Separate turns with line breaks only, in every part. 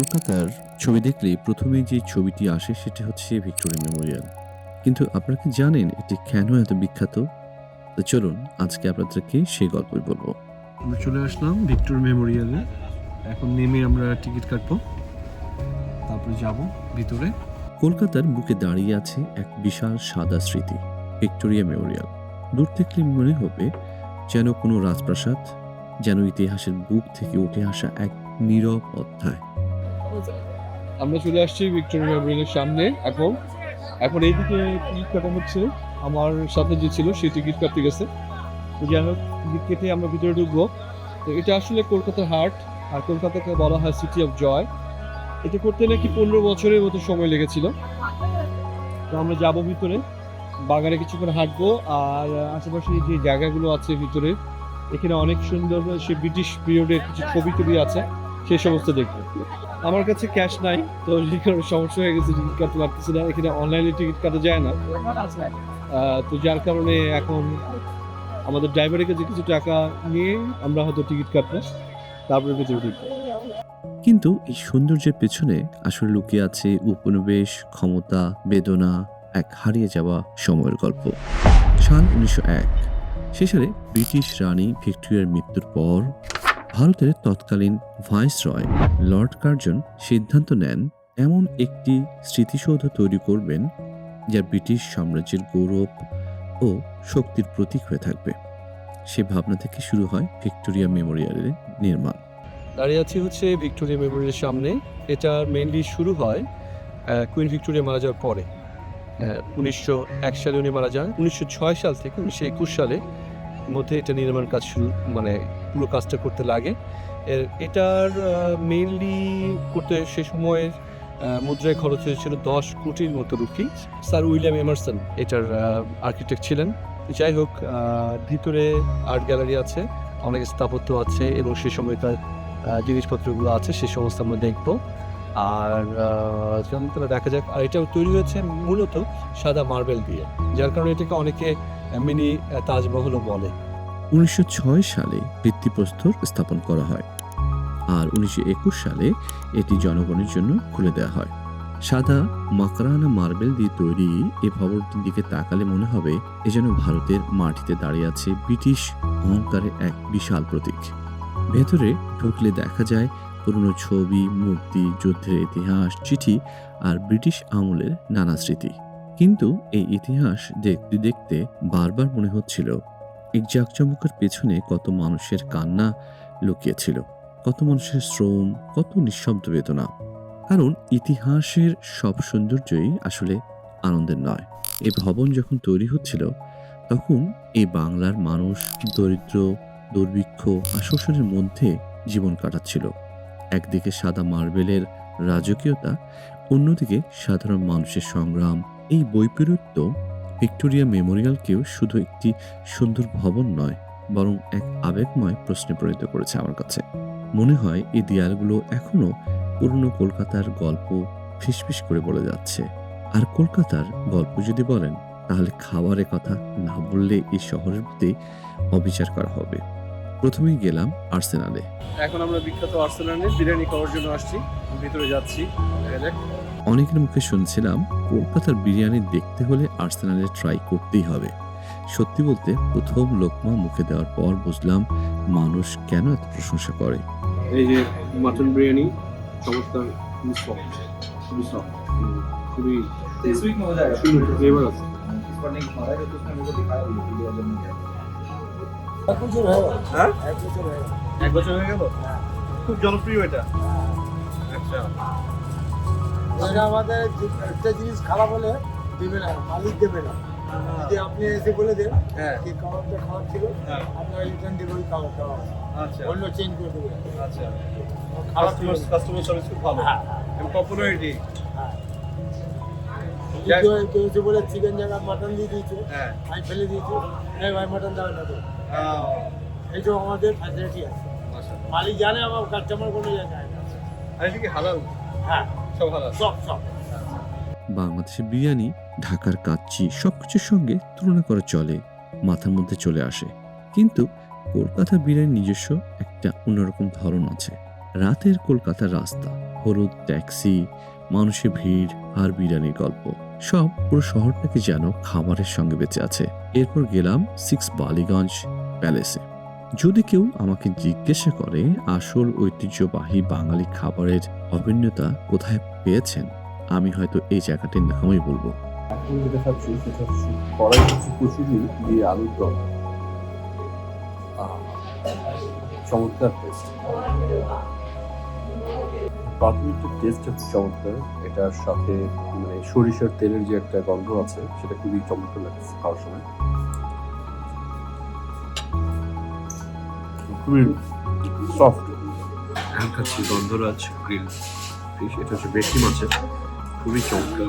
কলকাতার ছবি দেখলেই প্রথমেই যে ছবিটি আসে সেটি হচ্ছে ভিক্টোরিয়া মেমোরিয়াল। কিন্তু আপনারা কি জানেন এটি কেন এত বিখ্যাত? তো চলুন আজকে আপনাদেরকে সেই গল্পই বলব। আমরা চলে আসলাম ভিক্টোরিয়া মেমোরিয়ালে। এখন নেমে আমরা টিকিট কাটবো, তারপরে যাব ভিতরে। কলকাতার বুকে দাঁড়িয়ে আছে এক বিশাল সাদা স্মৃতি, ভিক্টোরিয়া মেমোরিয়াল। দূর থেকে মনে হবে যেন কোনো রাজপ্রাসাদ, যেন ইতিহাসের বুক থেকে উঠে আসা এক নীরব অধ্যায়।
আমরা চলে আসছি ভিক্টোরিয়া মেমোরিয়ালের সামনে। এখন এইদিকে টিকিট কাটা হচ্ছে। আমার সাথে যে ছিল সে টিকিট কাটতে গেছে। তো যাই হোক, টিকিট কেটে আমরা ভিতরে ঢুকবো। তো এটা আসলে কলকাতার হার্ট, আর কলকাতাকে বলা হয় সিটি অফ জয়। এটা করতে নাকি 15 বছরের মতো সময় লেগেছিল। তো আমরা যাবো ভিতরে, বাগানে কিছুক্ষণ হাঁটবো, আর আশেপাশে যে জায়গাগুলো আছে ভিতরে, এখানে অনেক সুন্দর সে ব্রিটিশ পিরিয়ডের কিছু ছবি টবি আছে, সেই সমস্ত দেখবো। আমার কাছে ক্যাশ নাই, তো যে কারণে সমস্যা হয়ে গেছে, টিকিট কাটতে পারতেছি না। এখানে অনলাইনে টিকিট কাটা যায় না। তো যার কারণে এখন আমাদের ড্রাইভারের কাছে কিছু টাকা নিয়ে আমরা হয়তো টিকিট কাটবো, তারপরে ভিতরে ঢুকবো।
কিন্তু এই সৌন্দর্যের পেছনে আসলে লুকিয়ে আছে উপনিবেশ, ক্ষমতা, বেদনা, এক হারিয়ে যাওয়া সময়ের গল্প। সাল 1901। সে সালে ব্রিটিশ রানী ভিক্টোরিয়ার মৃত্যুর পর ভারতের তৎকালীন ভাইসরয় লর্ড কার্জন সিদ্ধান্ত নেন এমন একটি স্মৃতিসৌধ তৈরি করবেন যা ব্রিটিশ সাম্রাজ্যের গৌরব ও শক্তির প্রতীক হয়ে থাকবে। সে ভাবনা থেকে শুরু হয় ভিক্টোরিয়া মেমোরিয়ালের নির্মাণ।
দাঁড়িয়ে আছি হচ্ছে ভিক্টোরিয়া মেমোরিয়ালের সামনে। এটা মেইনলি শুরু হয় কুইন ভিক্টোরিয়া মারা যাওয়ার পরে। 1901 সালে উনি মারা যান। 1906 সাল থেকে 1921 সালে মধ্যে এটা নির্মাণ কাজ শুরু, মানে পুরো কাজটা করতে লাগে। এটার মেইনলি করতে সে সময়ের মুদ্রায় খরচ হয়েছিল 10 কোটির মতো রুপি। স্যার উইলিয়াম এমারসন এটার আর্কিটেক্ট ছিলেন। যাই হোক, ভিতরে আর্ট গ্যালারি আছে, অনেক স্থাপত্য আছে, এবং সে সময়কার জিনিসপত্রগুলো আছে, সে সমস্ত আমরা দেখবো। আর যন্ত্রটা দেখা যাক। আর এটা তৈরি হয়েছে মূলত সাদা মার্বেল দিয়ে, যার কারণে এটাকে অনেকে মিনি তাজমহলও বলে।
1906 সালে ভিত্তিপ্রস্তর স্থাপন করা হয়, আর 1921 সালে এটি জনগণের জন্য খুলে দেওয়া হয়। সাদা মাকরানা মার্বেল দিয়ে তৈরি এই ভবনটির দিকে তাকালে মনে হবে এ যেন ভারতের মাটিতে দাঁড়িয়ে আছে ব্রিটিশ অহংকারের এক বিশাল প্রতীক। ভেতরে ঢুকলে দেখা যায় পুরনো ছবি, মূর্তি, যুদ্ধের ইতিহাস, চিঠি আর ব্রিটিশ আমলের নানা স্মৃতি। কিন্তু এই ইতিহাস দেখতে দেখতে বারবার মনে হচ্ছিল এই জাঁকজমকের পেছনে কত মানুষের কান্না লুকিয়েছিল, কত মানুষের শ্রম, কত নিঃশব্দ বেদনা। কারণ ইতিহাসের সব সৌন্দর্যই আসলে আনন্দের নয়। এই ভবন যখন তৈরি হচ্ছিল তখন এই বাংলার মানুষ দরিদ্র, দুর্ভিক্ষ আর শোষণের মধ্যে জীবন কাটাচ্ছিল। একদিকে সাদা মার্বেলের রাজকীয়তা, অন্যদিকে সাধারণ মানুষের সংগ্রাম। এই বৈপরীত্য ভিক্টোরিয়া মেমোরিয়ালকেও শুধু একটি সুন্দর ভবন নয়, বরং এক আবেগময় প্রশ্নে পরিণত করেছে আমার কাছে। মনে হয় এই দেয়ালগুলো এখনো পুরনো কলকাতার গল্প ফিসফিস করে বলে যাচ্ছে। আর কলকাতার গল্প যদি বলেন, তাহলে খাবারের কথা না বললে এই শহরের প্রতি অবিচার করা হবে। প্রথমেই গেলাম আর্সেনালে।
এখন আমরা বিখ্যাত আর্সেনালে বিরিয়ানি খাওয়ার জন্য আসছি, ভিতরে যাচ্ছি।
অনেকের মুখে শুনছিলাম কলকাতার বিরিয়ানি দেখতে হলে আর্সেনালে ট্রাই করতেই হবে। সত্যি বলতে প্রথম লোকমা মুখে দেওয়ার পর বুঝলাম মানুষ কেন এত প্রশংসা করে।
এই যে মাটন বিরিয়ানি, চমৎকার, খুবই ফ্লেভার আছে। হ্যাঁ, 1 বছর হয়ে গেল। খুব জনপ্রিয় এটা। আচ্ছা,
এটা আমাদের একটা জিনিস খারাপ হলে দেবে না, মালিক দেবে না। যদি আপনি এসে বলে দেন
হ্যাঁ,
যে খাবারটা খাওয়ার ছিল,
হ্যাঁ,
আপনার রিটার্ন দেবে ওই খাবারটা,
আচ্ছা,
অন্য চেঞ্জ করে দেবে।
আচ্ছা।
খারাপ ছিল
কাস্টমার সার্ভিস খুব ভালো, এবং পপুলারিটি।
কেউ এসে বলে চিকেন জায়গায় মাটন দিয়ে দিয়েছে,
হ্যাঁ,
আমি ফেলে দিয়েছি, এই ভাই মাটন দেওয়া না তো। এইসব আমাদের ফ্যাসিলিটি আছে। মালিক জানে আমার কাস্টমার কোনো জায়গায় না।
আর এটা কি হালাল?
হ্যাঁ,
সব হালাল,
সব।
বাংলাদেশের বিরিয়ানি, ঢাকার কাচ্চি সবকিছুর সঙ্গে তুলনা করা চলে, মাথার মধ্যে চলে আসে। কিন্তু কলকাতার বিরিয়ানির নিজস্ব একটা অন্যরকম ধরন আছে। রাতের কলকাতার রাস্তা, হলুদ ট্যাক্সি, মানুষের ভিড় আর বিরিয়ানির গল্প, সব পুরো শহরটাকে যেন খাবারের সঙ্গে বেঁচে আছে। এরপর গেলাম 6 বালিগঞ্জ প্যালেসে। যদি কেউ আমাকে জিজ্ঞাসা করে আসল ঐতিহ্যবাহী বাঙালি খাবারের অভিন্নতা কোথায় পেয়েছেন, আমি হয়তো এই জায়গাটির নামই বলবো।
এখন যেটা খাচ্ছি সেটা হচ্ছে কড়াই হচ্ছে কচুরি দিয়ে আলুর দম। চমৎকার টেস্ট, প্রাথমিক টেস্ট হচ্ছে চমৎকার। এটার সাথে মানে সরিষার তেলের যে একটা গন্ধ আছে সেটা খুবই চমৎকার লাগছে খাওয়ার সময়। খুবই সফট। এখন খাচ্ছি গন্ধরাজ গ্রিল ফিশ, এটা হচ্ছে বেশি মাছের, খুবই চমৎকার।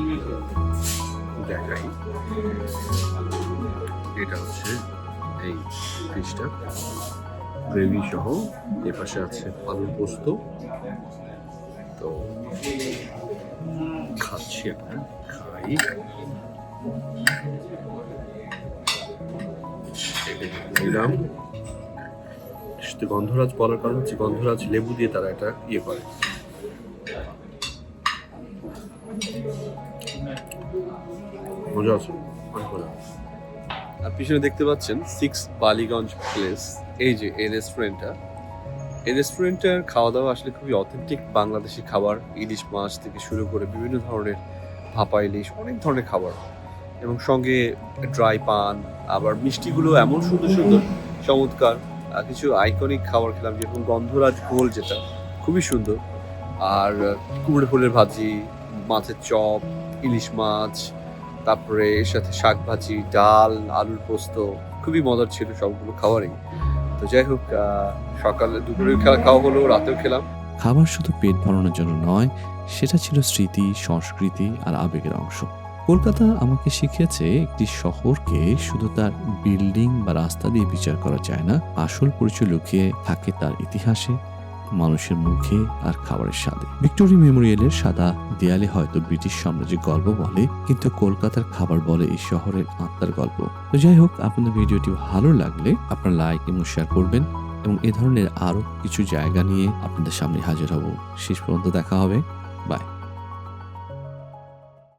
দেখাই, এটা হচ্ছে এই ফিশটা গ্রেভি সহ, এর পাশে আছে আলুর পোস্ত। তো খাচ্ছি, একটা খাই। দিলাম গন্ধরাজ বলার কারণ হচ্ছে গন্ধরাজ লেবু দিয়ে তারা এটা ইয়ে করে। মজা আছে, অনেক মজা। আর পিছনে দেখতে পাচ্ছেন 6 বালিগঞ্জ প্লেস। এই যে এই রেস্টুরেন্টটা, এই রেস্টুরেন্টের খাওয়া দাওয়া আসলে খুবই অথেন্টিক বাংলাদেশি খাবার। ইলিশ মাছ থেকে শুরু করে বিভিন্ন ধরনের ভাপা ইলিশ, অনেক ধরনের খাবার, এবং সঙ্গে ড্রাই পান, আবার মিষ্টিগুলো এমন সুন্দর সুন্দর চমৎকার। কিছু আইকনিক খাবার খেলাম, যেরকম গন্ধরাজ ঘোল, যেটা খুবই সুন্দর। আর কুমড়ো ফুলের ভাজি, মাছের চপ, ইলিশ মাছ, তারপরে এর সাথে শাক ভাজি, ডাল, আলুর পোস্ত, খুবই মজার ছিল সবগুলো খাবারই। তো যাই হোক, সকালে দুপুরে খাওয়া হলো, রাতেও খেলাম।
খাবার শুধু পেট ভরানোর জন্য নয়, সেটা ছিল স্মৃতি, সংস্কৃতি আর আবেগের অংশ। কলকাতা আমাকে শিখিয়েছে একটি শহরকে শুধু তার বিল্ডিং বা রাস্তা দিয়ে বিচার করা যায় না। আসল পরিচয় লুকিয়ে থাকে তার ইতিহাসে, মানুষের মুখে আর খাবারের স্বাদে। ভিক্টোরিয়া মেমোরিয়ালের সাদা দেয়ালে হয়তো ব্রিটিশ সাম্রাজ্যের গল্প বলে, কিন্তু কলকাতার খাবার বলে এই শহরের আত্মার গল্প। তো যাই হোক, আপনাদের ভিডিওটি ভালো লাগলে আপনারা লাইক এবং শেয়ার করবেন, এবং এ ধরনের আরো কিছু জায়গা নিয়ে আপনাদের সামনে হাজির হব। শেষ পর্যন্ত দেখা হবে। বাই।